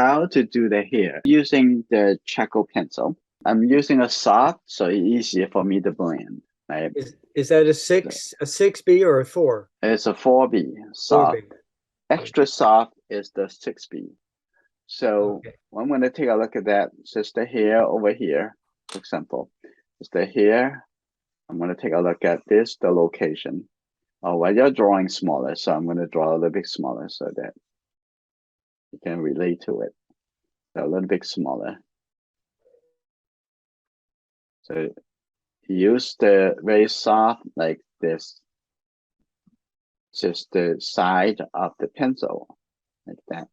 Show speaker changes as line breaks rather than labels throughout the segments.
how to do the hair using the charcoal pencil. I'm using a soft, so it's easier for me to blend. Right?
Is that a 6B or a 4?
It's a 4B soft.
4B.
Extra soft is the 6B. So
Okay.
I'm going to take a look at that. Just the hair over here, for example. Just the hair. I'm going to take a look at this, the location. Oh, well, you're drawing smaller, so I'm going to draw a little bit smaller so that you can relate to it. So a little bit smaller. So use the very soft like this. Just the side of the pencil, like that.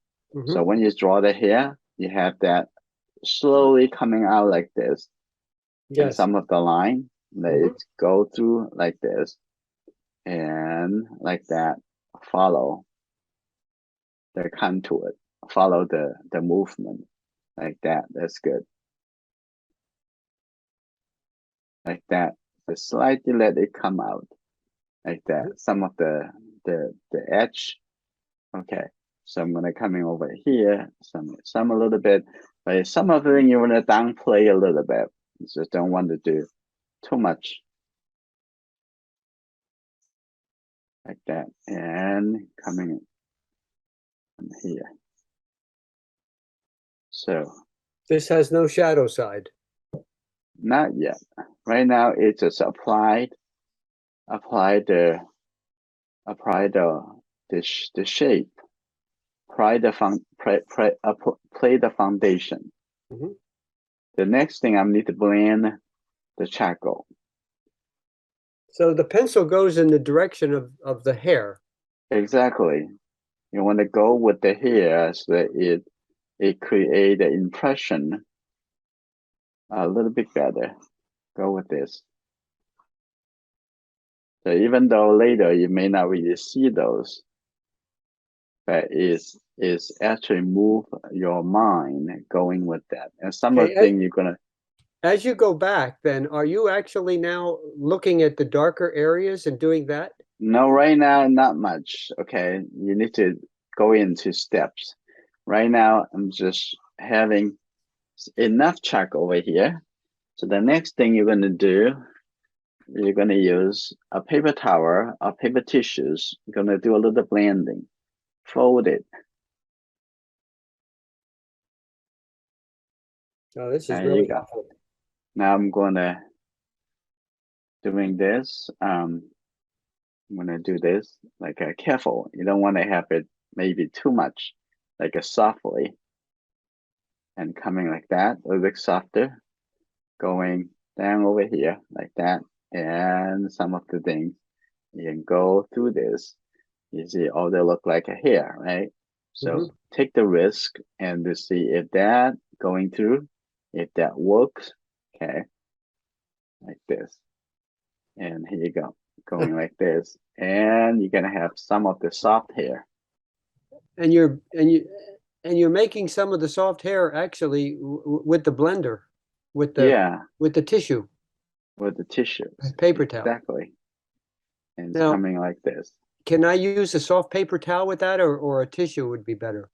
So when you draw the hair, you have that slowly coming out like this.
Yes.
And some of the line, let it go through like this. And like that, follow the contour, follow the movement, like that. That's good. Like that. Just slightly let it come out, like that. Some of the edge. Okay. So I'm gonna come in over here, some a little bit, but some of them you wanna downplay a little bit. You just don't want to do too much. Like that, and coming in here. So
this has no shadow side.
Not yet. Right now it's just apply the shape, play the foundation. The next thing I need to blend the charcoal.
So the pencil goes in the direction of the hair.
Exactly. You want to go with the hair so that it create the impression a little bit better. Go with this. So even though later you may not really see those, but is actually move your mind going with that. And some of the things you're gonna.
As you go back, then are you actually now looking at the darker areas and doing that?
No, right now not much. Okay, you need to go into steps. Right now, I'm just having enough chalk over here. So the next thing you're gonna do, you're gonna use a paper towel or paper tissues. You're gonna do a little blending. Fold it.
Oh, this is really helpful.
Now I'm gonna doing this. I'm gonna do this like careful. You don't want to have it maybe too much, like a softly, and coming like that, a little bit softer, going down over here like that, and some of the things you can go through this. You see, all they look like a hair, right? So take the risk and to see if that going through, if that works. Okay, like this, and here you go, going like this, and you're gonna have some of the soft hair.
And you're making some of the soft hair actually with the blender, with the tissue.
With the tissues.
Paper towel.
Exactly. And it's
now,
coming like this.
Can I use a soft paper towel with that, or a tissue would be better?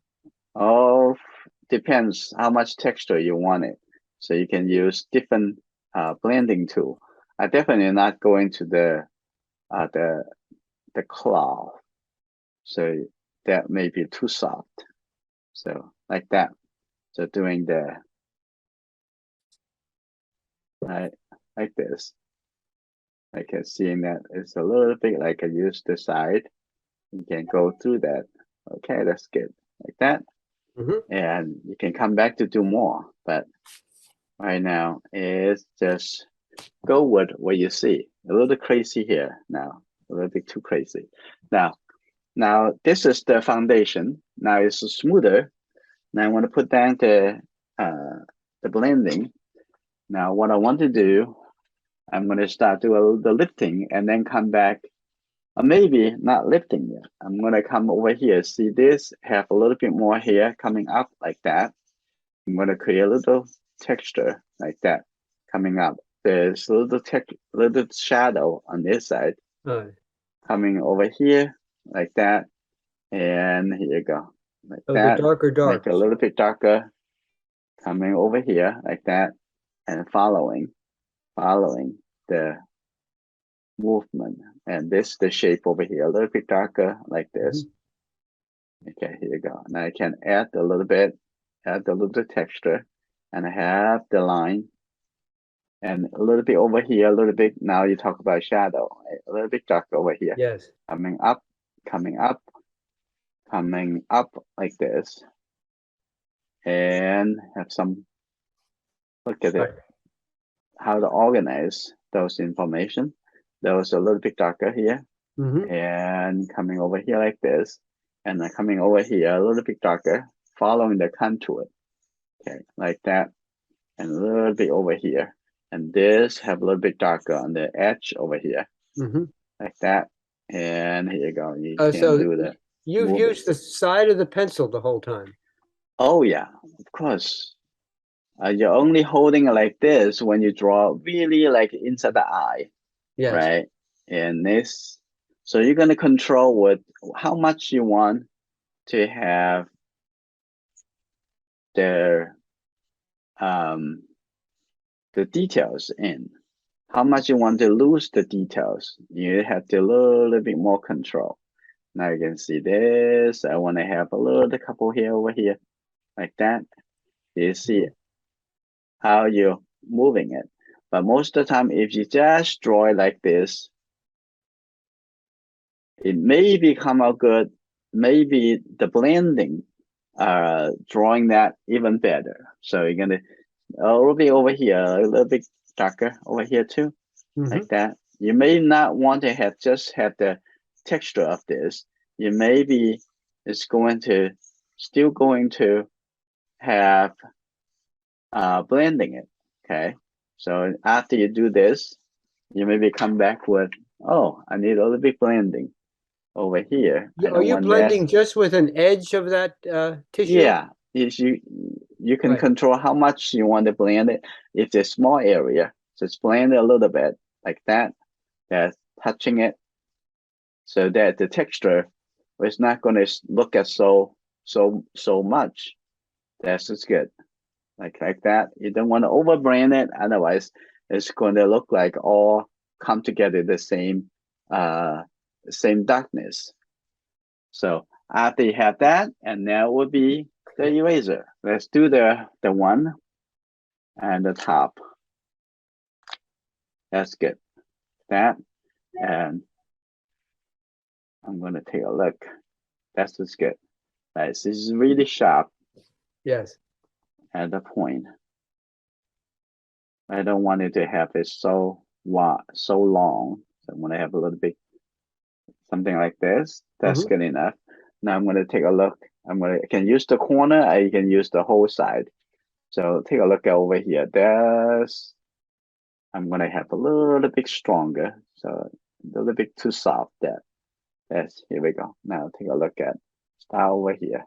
Oh, depends how much texture you want it. So you can use different blending tool. I definitely not going to the cloth. So that may be too soft. So like that. So doing the right like this. I can see that it's a little bit like I use the side. You can go through that. Okay, that's good. Like that. And you can come back to do more. But right now is just go with what you see. A little crazy here now. A little bit too crazy. Now this is the foundation. Now it's smoother. Now I want to put down the blending. Now what I want to do, I'm going to start doing the lifting and then come back. Or maybe not lifting yet. I'm going to come over here. See this? Have a little bit more hair coming up like that. I'm going to create a little texture like that coming up. There's a little shadow on this side coming over here like that. And here you go. like
Oh, the
that.
darker
Make
darks.
it a little bit darker, coming over here like that, and following the movement. And this the shape over here, a little bit darker like this. Okay, here you go. Now I can add a little bit texture, and I have the line, and a little bit over here, a little bit. Now you talk about shadow, right? A little bit darker over here.
Yes.
Coming up, coming up, coming up like this, and have some. Look at it.
Right.
How to organize those information. Those a little bit darker here, and coming over here like this, and then coming over here a little bit darker, following the contour. Okay, like that, and a little bit over here, and this have a little bit darker on the edge over here, like that. And here you go. You can
So
do the
you've
moving.
used the side of the pencil the whole time.
Oh yeah, of course. You're only holding it like this when you draw really like inside the eye,
Yes.
right? And this, so you're gonna control what how much you want to have the details in. How much you want to lose the details. You have to a little bit more control. Now you can see this. I want to have a little couple here over here, like that. You see how you're moving it. But most of the time, if you just draw it like this, it may become out good. Maybe the blending, drawing that even better. So you're gonna a little bit over here, a little bit darker over here too, like that. You may not want to have just have the texture of this. You maybe it's going to still going to have blending it. Okay, so after you do this, you maybe come back with, oh, I need a little bit blending over here. I
Are
don't
you
want that.
blending just with an edge of that tissue?
Yeah, if you can
Right.
control how much you want to blend it. If it's a small area, just blend it a little bit like that. That's touching it, so that the texture is not going to look at so much. That's just good. Like that. You don't want to overbrand it, otherwise it's going to look like all come together the same darkness. So after you have that, and now will be the eraser. Let's do the one and the top. That's good. That, and I'm going to take a look. That's just good. This is really sharp.
Yes.
At the point. I don't want it to have it so long. So I'm going to have a little bit something like this. That's good enough. Now I'm going to take a look. I can use the corner, I can use the whole side. So take a look over here. I'm going to have a little bit stronger. So a little bit too soft there. Here we go. Now take a look at start over here.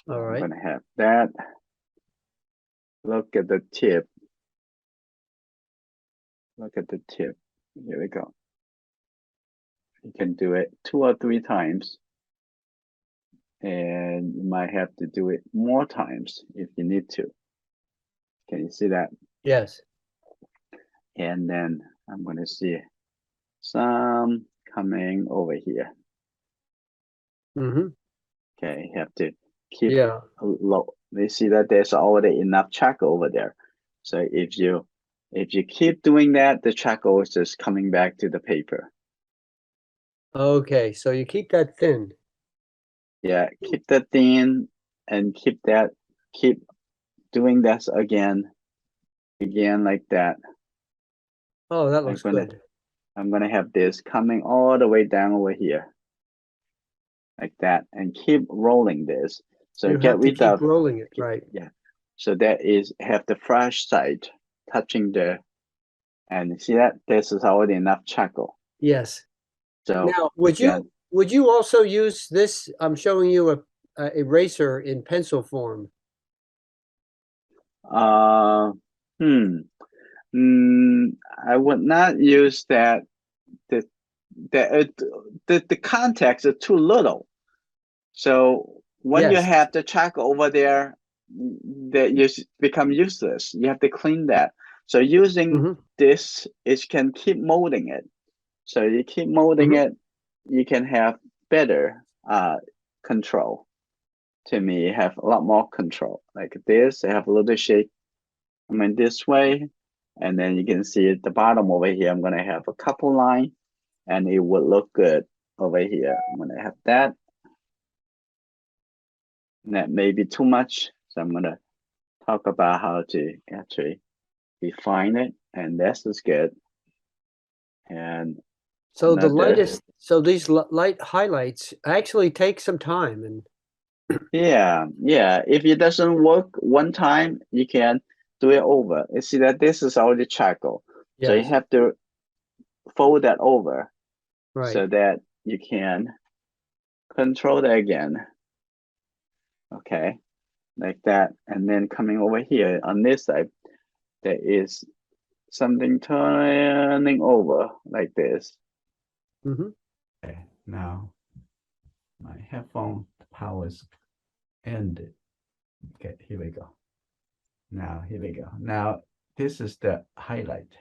All right.
I'm going to have that. Look at the tip. Look at the tip. Here we go. You can do it 2 or 3 times. And you might have to do it more times if you need to. Can you see that?
Yes.
And then I'm going to see some coming over here. Okay, you have to keep low. You see that there's already enough charcoal over there. So if you keep doing that, the charcoal is just coming back to the paper.
Okay, so you keep that thin.
Yeah, keep that thin and keep doing this again like that.
Oh, that looks good.
I'm gonna have this coming all the way down over here, like that, and keep rolling this. So
You
get
have to
rid
keep
of,
rolling it, right?
yeah. So that is have the fresh side touching the, and see that this is already enough charcoal.
Yes.
So
now, would you also use this? I'm showing you a eraser in pencil form.
I would not use that. the context is too little. So when you
Yes.
have the track over there, that you become useless. You have to clean that. So using this, it can keep molding it. So you keep molding it, you can have better control. To me, have a lot more control. Like this, I have a little shape. I mean this way, and then you can see at the bottom over here, I'm gonna have a couple line, and it would look good over here. I'm gonna have that. And that may be too much, so I'm gonna talk about how to actually define it, and this is good. And
so the
another,
lightest, so these light highlights actually take some time, and
yeah. If it doesn't work one time, you can do it over. You see that this is already charcoal, so you
yes,
have to fold that over
right.
so that you can control that again. Okay, like that, and then coming over here on this side, there is something turning over like this. Okay, now my headphone power is ended. Okay, here we go. Now, here we go. Now, this is the highlight.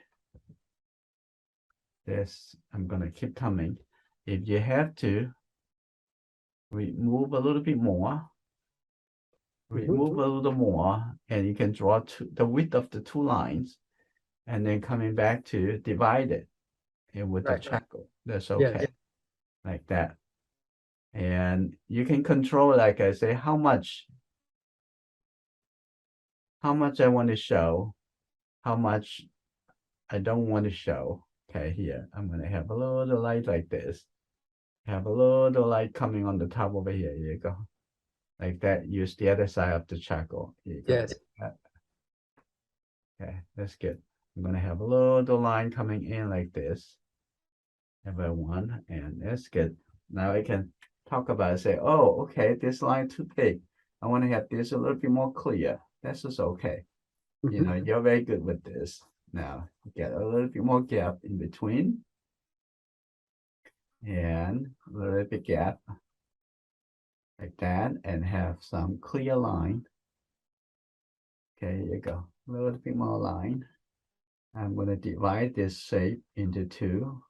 This, I'm gonna keep coming. If you have to remove a little bit more, remove a little more, and you can draw the width of the two lines, and then coming back to divide it and with the charcoal. That's okay, like that. And you can control, like I say, how much I want to show, how much I don't want to show. Okay, here, I'm gonna have a little light like this. Have a little light coming on the top over here. Here you go. Like that. Use the other side of the charcoal. Here you go.
Yes.
Okay, that's good. I'm gonna have a little line coming in like this. Have a one, and that's good. Now I can talk about it, say, oh, okay, this line too big. I want to have this a little bit more clear. This is okay. You know, you're very good with this. Now get a little bit more gap in between. And a little bit gap like that, and have some clear line. Okay, here you go. A little bit more line. I'm going to divide this shape into two.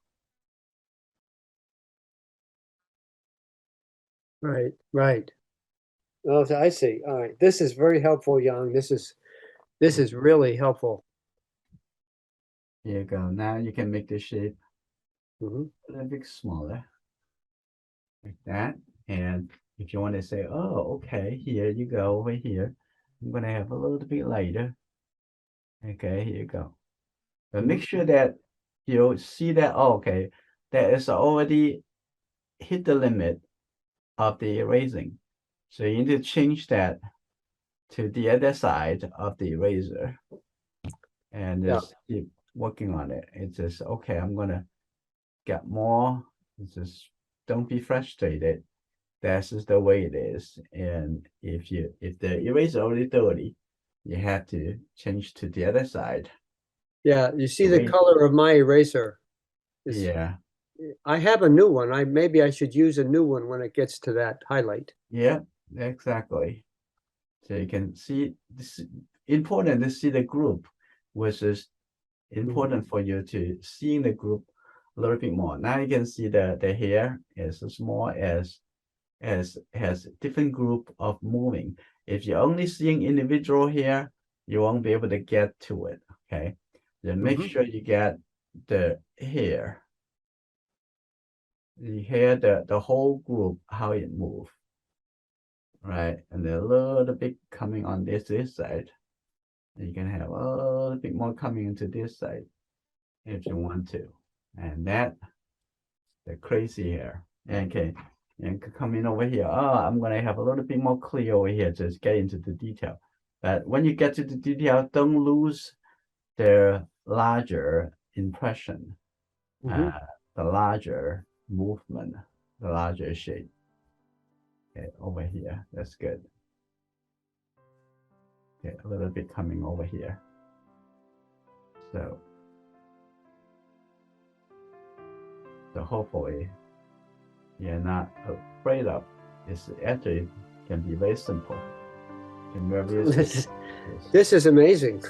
Right, right. Oh, I see. All right. This is very helpful, Yong. This is really helpful.
Here you go. Now you can make the shape a little bit smaller. Like that. And if you want to say, oh, okay, here you go over here. I'm going to have a little bit lighter. Okay, here you go. But make sure that you see that, oh, okay, that is already hit the limit of the erasing. So you need to change that to the other side of the eraser and just keep working on it. It's just, okay, I'm gonna get more. It's just, don't be frustrated. That's just the way it is. And if the eraser already dirty, you have to change to the other side.
Yeah, you see the color of my eraser.
Yeah.
I have a new one. Maybe I should use a new one when it gets to that highlight.
Yeah, exactly. So you can see this important to see the group, which is important for you to see the group a little bit more. Now you can see the hair is small as has different group of moving. If you're only seeing individual hair, you won't be able to get to it. Okay, then make sure you get the hair, the whole group, how it move, right? And then a little bit coming on this side. You can have a little bit more coming into this side if you want to. And that, the crazy hair. Okay, and coming over here, I'm gonna have a little bit more clear over here, just get into the detail. But when you get to the detail, don't lose the larger impression, the larger movement, the larger shape. Okay, over here, that's good. Okay, a little bit coming over here. So
hopefully you're not afraid of. It's actually can be very simple. Can be very simple.
This is amazing.